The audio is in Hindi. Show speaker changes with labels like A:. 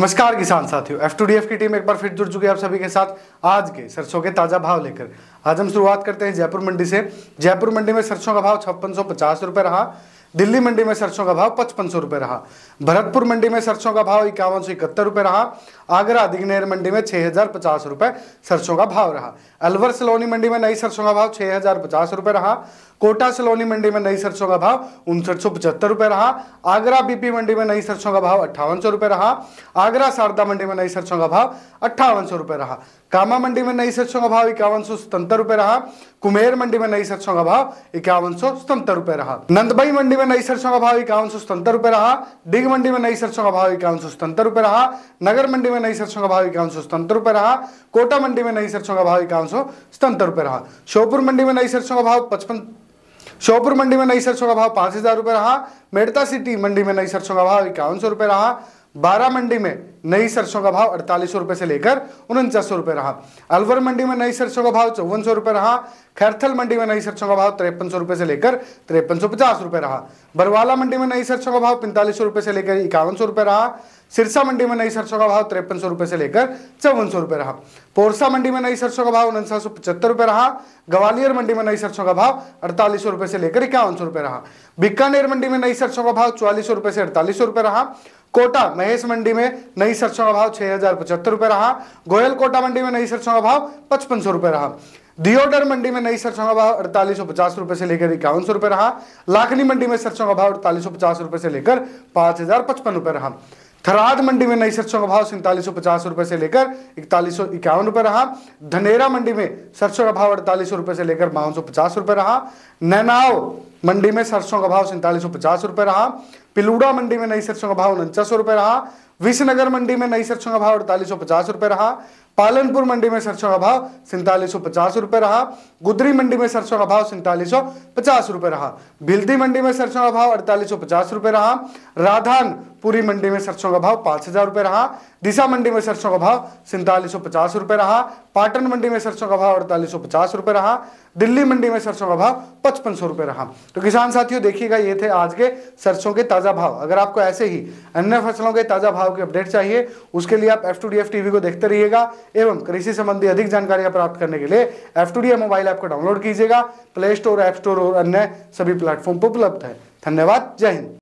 A: नमस्कार किसान साथियों, F2DF की टीम एक बार फिर जुड़ चुकी है आप सभी के साथ आज के सरसों के ताजा भाव लेकर। आज हम शुरुआत करते हैं जयपुर मंडी से। जयपुर मंडी में सरसों का भाव 5650 रुपये रहा। दिल्ली मंडी में सरसों का भाव 5500 रुपये रहा। भरतपुर मंडी में सरसों का भाव 5171 रुपये रहा। आगरा दिगनेर मंडी में 6050 रुपये सरसों का भाव रहा। अलवर सलोनी मंडी में नई सरसों का भाव 6050 रुपये रहा। कोटा सलोनी मंडी में नई सरसों का भाव 5975 रुपये रहा। आगरा बीपी मंडी में नई सरसों का भाव 5800 रुपये रहा। आगरा शारदा मंडी में नई सरसों का भाव 5800 रुपये रहा। कामा मंडी में नई सरसों का भाव 5177 रुपये रहा। कुमेर मंडी में नई सरसों का भाव 5177 रुपये रहा। नंदबई मंडी में नई सरसों का भाव 5177 रुपये रहा। डिग मंडी में नई सरसों का भाव 5177 रुपये रहा। नगर मंडी में नई सरसों का भाव 5177 रुपये रहा। कोटा मंडी में नई सरसों का भाव 5177 रुपये रहा। श्योपुर मंडी में नई सरसों का भाव 5000 रुपये रहा। मेड़ता सिटी मंडी में नई सरसों का भाव 5100 रुपये रहा। बारा मंडी में नई सरसों का भाव 4800 रुपये से लेकर 4900 रुपये रहा। अलवर मंडी में नई सरसों का भाव 5400 रुपये रहा। खैरथल मंडी में नई सरसों का भाव 5300 रुपये से लेकर 5350 रुपये रहा। बरवाला मंडी में नई सरसों का भाव 4500 रुपये से लेकर 5100 रुपये रहा। सिरसा मंडी में नई सरसों का भाव 5300 रुपये से लेकर 5400 रुपये रहा। पोरसा मंडी में नई सरसों का भाव 4975 रुपये रहा। ग्वालियर मंडी में नई सरसों का भाव 4800 रुपये से लेकर 5100 रुपये रहा। बीकानेर मंडी में नई सरसों का भाव 4400 रुपये से 4800 रुपये रहा। कोटा महेश मंडी में नई सरसों का भाव 6075 रुपये रहा। गोयल कोटा मंडी में नई सरसों का भाव 5500 रुपये रहा। दियोडर मंडी में नई सरसों का भाव 4850 रुपये से लेकर 5100 रुपये रहा। लाखनी मंडी में सरसों का भाव 4850 रुपये से लेकर 5055 रुपये रहा। थराद मंडी में नई सरसों का भाव 4750 रुपये से लेकर 4151 रुपये रहा। धनेरा मंडी में सरसों का भाव 4800 रुपये से लेकर 5250 रुपये रहा। नैनाव मंडी में सरसों का भाव 4750 रुपये रहा। पिलूड़ा मंडी में नई सरसों का भाव 4900 रुपये रहा। विसनगर मंडी में नई सरसों का भाव 4850 रुपये रहा। पालनपुर मंडी में सरसों का भाव 4750 रुपये रहा। गुदरी मंडी में सरसों का भाव 4750 रुपये रहा। भिल्दी मंडी में सरसों का भाव 4850 रुपये रहा। राधानपुरी मंडी में सरसों का भाव 5000 रुपये रहा। दिशा मंडी में सरसों का भाव 4750 रुपये रहा। पाटन मंडी में सरसों का भाव 4850 रुपये रहा। दिल्ली मंडी में सरसों का भाव 5500 रुपये रहा। तो किसान साथियों देखिएगा, ये थे आज के सरसों के ताजा भाव। अगर आपको ऐसे ही अन्य फसलों के ताजा भाव के अपडेट चाहिए, उसके लिए आप F2DF टीवी को देखते रहिएगा एवं कृषि संबंधी अधिक जानकारियां प्राप्त करने के लिए F2DF मोबाइल ऐप को डाउनलोड कीजिएगा। प्ले स्टोर, ऐप स्टोर और अन्य सभी प्लेटफॉर्म पर उपलब्ध है। धन्यवाद। जय हिंद।